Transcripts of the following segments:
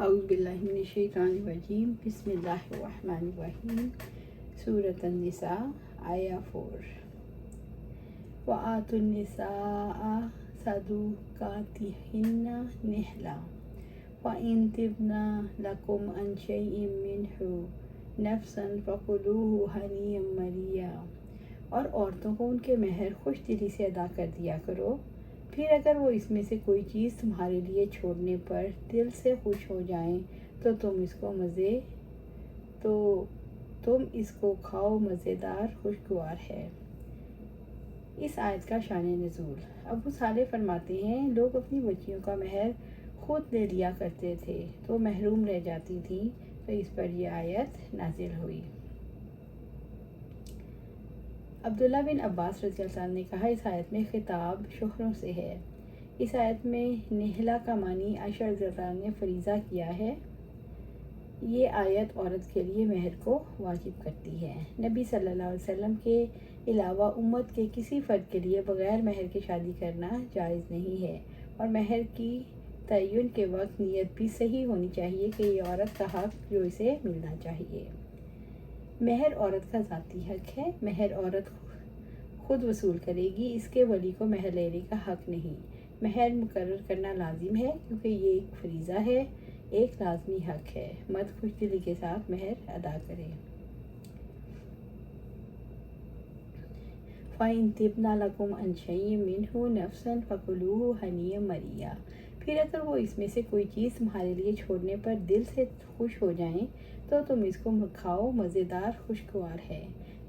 اعوذ باللہ من الشیطان الرجیم بسم اللہ الرحمن الرحیم سورۃ النساء آیہ 4 وآتوا النساء صدقاتهن نحلہ وإن طبن لكم عن شيء منه نفسا فكلوه ہنیئا مریئا، اور عورتوں کو ان کے مہر خوش دلی سے ادا کر دیا کرو، پھر اگر وہ اس میں سے کوئی چیز تمہارے لیے چھوڑنے پر دل سے خوش ہو جائیں تو تم اس کو کھاؤ، مزیدار خوشگوار ہے۔ اس آیت کا شان نزول۔ ابو صالح فرماتے ہیں، لوگ اپنی بچیوں کا مہر خود لے لیا کرتے تھے تو محروم رہ جاتی تھیں، تو اس پر یہ آیت نازل ہوئی۔ عبداللہ بن عباس رضی اللہ عنہ نے کہا، اس آیت میں خطاب شوہروں سے ہے۔ اس آیت میں نحلہ کا معنی عائشہ رضی اللہ عنہ نے فریضہ کیا ہے۔ یہ آیت عورت کے لیے مہر کو واجب کرتی ہے۔ نبی صلی اللہ علیہ وسلم کے علاوہ امت کے کسی فرد کے لیے بغیر مہر کے شادی کرنا جائز نہیں ہے، اور مہر کی تعین کے وقت نیت بھی صحیح ہونی چاہیے کہ یہ عورت کا حق جو اسے ملنا چاہیے۔ مہر عورت کا ذاتی حق ہے۔ مہر عورت خود وصول کرے گی، اس کے ولی کو مہر لینے کا حق نہیں۔ مہر مقرر کرنا لازم ہے کیونکہ یہ ایک فریضہ ہے، ایک لازمی حق ہے۔ مرد خوش دلی کے ساتھ مہر ادا کرے۔ فَإِن طِبْنَ لَكُمْ عَنْ شَيْءٍ مِّنْهُ نَفْسًا فَكُلُوهُ ہنیئا مریئا، پھر اگر وہ اس میں سے کوئی چیز تمہارے لیے چھوڑنے پر دل سے خوش ہو جائیں تو تم اس کو کھاؤ، مزیدار خوشگوار ہے۔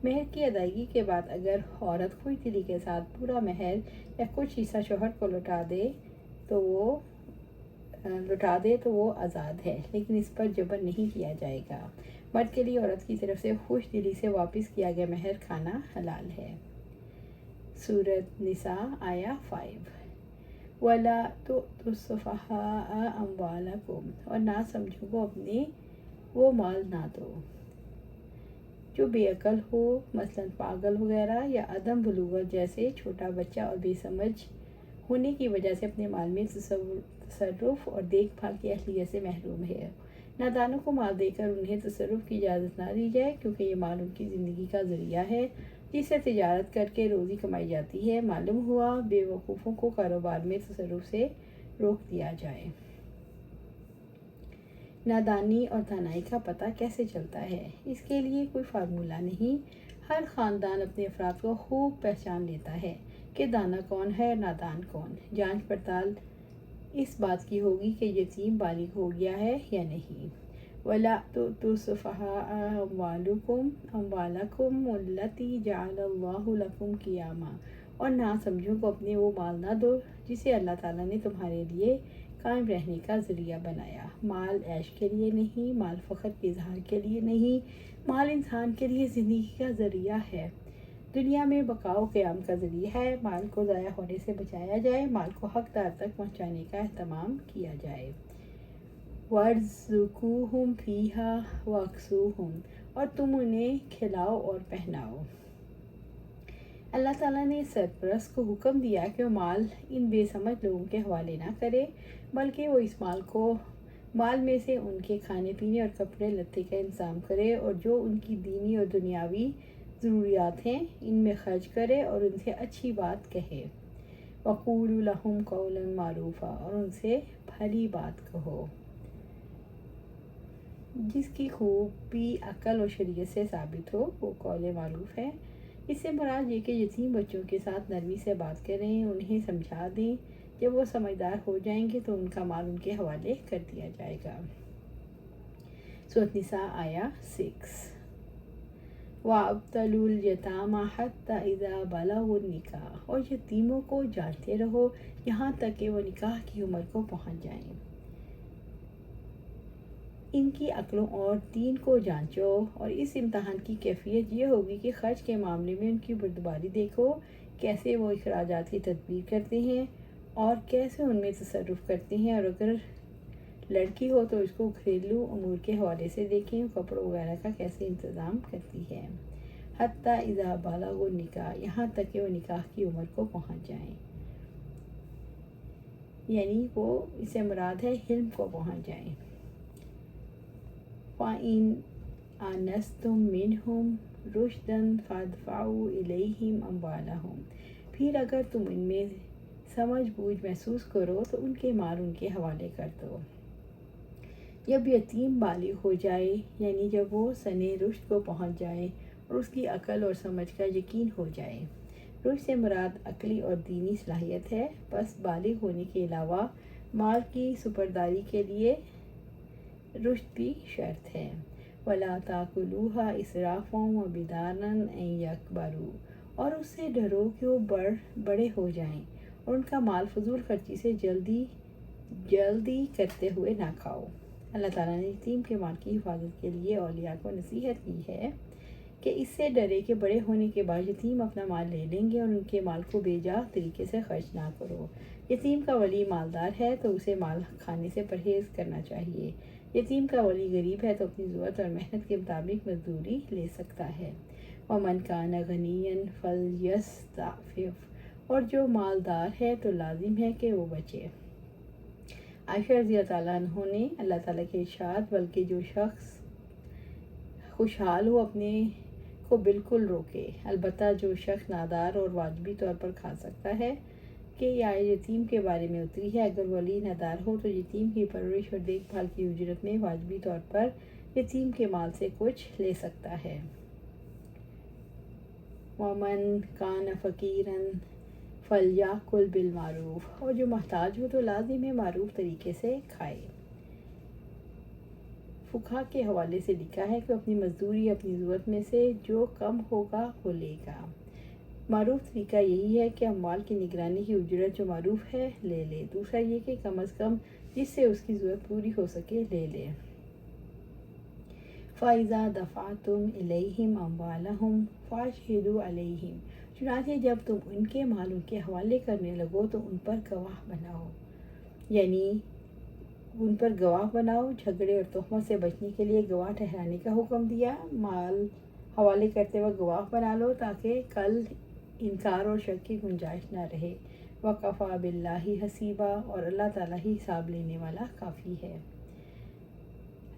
مہر کی ادائیگی کے بعد اگر عورت خوش دلی کے ساتھ پورا مہر یا کچھ حصہ شوہر کو لوٹا دے تو وہ آزاد ہے، لیکن اس پر جبر نہیں کیا جائے گا۔ مرد کے لیے عورت کی طرف سے خوش دلی سے واپس کیا گیا مہر کھانا حلال ہے۔ سورۃ نساء آیہ 5 وَلَا تُؤْتُوا السُّفَهَاءَ أَمْوَالَكُمْ، اور نہ سمجھوں کو اپنے وہ مال نہ دو جو بے عقل ہو، مثلاً پاگل وغیرہ، یا عدم بلوغت جیسے چھوٹا بچہ اور بے سمجھ ہونے کی وجہ سے اپنے مال میں تصرف اور دیکھ بھال کی اہلیت سے محروم ہے۔ نادانوں کو مال دے کر انہیں تصرف کی اجازت نہ دی جائے، کیونکہ یہ مال ان کی زندگی کا ذریعہ ہے جس سے تجارت کر کے روزی کمائی جاتی ہے۔ معلوم ہوا بے وقوفوں کو کاروبار میں تصرف سے روک دیا جائے۔ نادانی اور دانائی کا پتہ کیسے چلتا ہے؟ اس کے لیے کوئی فارمولہ نہیں۔ ہر خاندان اپنے افراد کو خوب پہچان لیتا ہے کہ دانا کون ہے اور نادان کون۔ جانچ پڑتال اس بات کی ہوگی کہ یتیم بالغ ہو گیا ہے یا نہیں۔ وَلَا تُؤْتُوا السُّفَهَاءَ أَمْوَالَكُمُ الَّتِي جَعَلَ اللَّهُ لَكُمْ قِيَامًا، اور نہ سمجھوں کو اپنے وہ مال نہ دو جسے اللہ تعالیٰ نے تمہارے لیے قائم رہنے کا ذریعہ بنایا۔ مال عیش کے لیے نہیں، مال فخر کے اظہار کے لیے نہیں، مال انسان کے لیے زندگی کا ذریعہ ہے، دنیا میں بقا و قیام کا ذریعہ ہے۔ مال کو ضائع ہونے سے بچایا جائے، مال کو حقدار تک پہنچانے کا اہتمام کیا جائے۔ وَارْزُقُوهُمْ فِيهَا وَاكْسُوهُمْ، اور تم انہیں کھلاؤ اور پہناؤ۔ اللہ تعالیٰ نے سرپرست کو حکم دیا کہ وہ مال ان بے سمجھ لوگوں کے حوالے نہ کرے، بلکہ وہ اس مال میں سے ان کے کھانے پینے اور کپڑے لتے کا انتظام کرے، اور جو ان کی دینی اور دنیاوی ضروریات ہیں ان میں خرچ کرے اور ان سے اچھی بات کہے۔ وَقُولُوا لَهُمْ قَوْلًا مَعْرُوفًا، اور ان سے بھلی بات کہو جس کی خوبی عقل اور شریعت سے ثابت ہو، وہ قول معروف ہے۔ اس سے مراد یہ کہ یتیم بچوں کے ساتھ نرمی سے بات کریں، انہیں سمجھا دیں، جب وہ سمجھدار ہو جائیں گے تو ان کا مال ان کے حوالے کر دیا جائے گا۔ سورۃ نساء آیہ 6 وَأَبْتَلُوا الْيَتَامَى حَتَّى إِذَا بَلَغُوا النِّكَاحَ، اور یتیموں کو جانچتے رہو یہاں تک کہ وہ نکاح کی عمر کو پہنچ جائیں۔ ان کی عقلوں اور دین کو جانچو، اور اس امتحان کی کیفیت یہ ہوگی کہ خرچ کے معاملے میں ان کی بردباری دیکھو، کیسے وہ اخراجات کی تدبیر کرتے ہیں اور کیسے ان میں تصرف کرتے ہیں، اور اگر لڑکی ہو تو اس کو گھریلو امور کے حوالے سے دیکھیں، کپڑوں وغیرہ کا کیسے انتظام کرتی ہے۔ حتیٰ اذا بالغوا النکاح، یہاں تک کہ وہ نکاح کی عمر کو پہنچ جائیں، یعنی وہ اسے مراد ہے حلم کو پہنچ جائیں۔ فَإِنْ آنَسْتُم مِّنْهُمْ رُشْدًا فَادْفَعُوا إِلَيْهِمْ أَمْوَالَهُم، پھر اگر تم ان میں سمجھ بوجھ محسوس کرو تو ان کے مال ان کے حوالے کر دو۔ جب یتیم بالغ ہو جائے، یعنی جب وہ سن رشد کو پہنچ جائے اور اس کی عقل اور سمجھ کا یقین ہو جائے۔ رشد سے مراد عقلی اور دینی صلاحیت ہے، بس بالغ ہونے کے علاوہ مال کی سپرداری کے لیے رشد بھی شرط ہے۔ وَلَا تَأْكُلُوهَا إِسْرَافًا وَبِدَارًا أَن يَكْبَرُوا، اور اس سے ڈرو کہ وہ بڑے ہو جائیں، اور ان کا مال فضول خرچی سے جلدی کرتے ہوئے نہ کھاؤ۔ اللہ تعالیٰ نے یتیم کے مال کی حفاظت کے لیے اولیاء کو نصیحت کی ہے کہ اس سے ڈرے کہ بڑے ہونے کے بعد یتیم اپنا مال لے لیں گے، اور ان کے مال کو بے جا طریقے سے خرچ نہ کرو۔ یتیم کا ولی مالدار ہے تو اسے مال کھانے سے پرہیز کرنا چاہیے۔ یتیم کا ولی غریب ہے تو اپنی ضرورت اور محنت کے مطابق مزدوری لے سکتا ہے۔ وَمَنْ كَانَ غَنِيًّا فَلْيَسْتَعْفِفْ، اور جو مالدار ہے تو لازم ہے کہ وہ بچے۔ عائشہ رضی اللہ عنہ نے اللہ تعالیٰ کے ارشاد، بلکہ جو شخص خوشحال ہو اپنے کو بالکل روکے، البتہ جو شخص نادار اور واجبی طور پر کھا سکتا ہے، کہ یہ آیت یتیم کے بارے میں اتری ہے۔ اگر ولی نادار ہو تو یتیم کی پرورش اور دیکھ بھال کی اجرت میں واجبی طور پر یتیم کے مال سے کچھ لے سکتا ہے۔ وَمَنْ كَانَ فَقِيرًا فَلْيَأْكُلْ بِالْمَعْرُوفِ، اور جو محتاج ہو تو لازم ہے معروف طریقے سے کھائے۔ فقہا کے حوالے سے لکھا ہے کہ اپنی مزدوری اپنی ضرورت میں سے جو کم ہوگا وہ لے گا۔ معروف طریقہ یہی ہے کہ اموال کی نگرانی کی اجرت جو معروف ہے لے لے، دوسرا یہ کہ کم از کم جس سے اس کی ضرورت پوری ہو سکے لے لے۔ فَإِذَا دَفَعْتُمْ إِلَيْهِمْ أَمْوَالَهُمْ فَأَشْهِدُوا عَلَيْهِمْ، چنانچہ جب تم ان کے مال ان کے حوالے کرنے لگو تو ان پر گواہ بناؤ، یعنی ان پر گواہ بناؤ۔ جھگڑے اور تہمت سے بچنے کے لیے گواہ ٹھہرانے کا حکم دیا۔ مال حوالے کرتے وقت گواہ بنا لو تاکہ کل انکار اور شک کی گنجائش نہ رہے۔ وَكَفَىٰ بِاللَّهِ حَسِيبًا، اور اللہ تعالیٰ ہی حساب لینے والا کافی ہے۔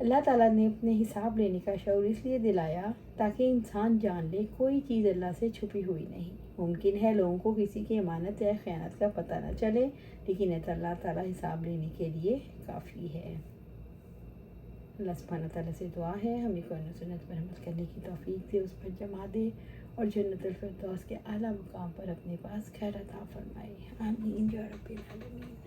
اللہ تعالیٰ نے اپنے حساب لینے کا شعور اس لیے دلایا تاکہ انسان جان لے کوئی چیز اللہ سے چھپی ہوئی نہیں۔ ممکن ہے لوگوں کو کسی کی امانت یا خیانت کا پتہ نہ چلے، لیکن اللہ تعالیٰ حساب لینے کے لیے کافی ہے۔ اللہ سبحانہ تعالیٰ سے دعا ہے ہمیں قرآن و سنت پر عمل کرنے کی توفیق دے، اس پر جمع دے، اور جنت الفردوس کے اعلیٰ مقام پر اپنے پاس خیر عطا فرمائے۔ آمین یا رب العالمین۔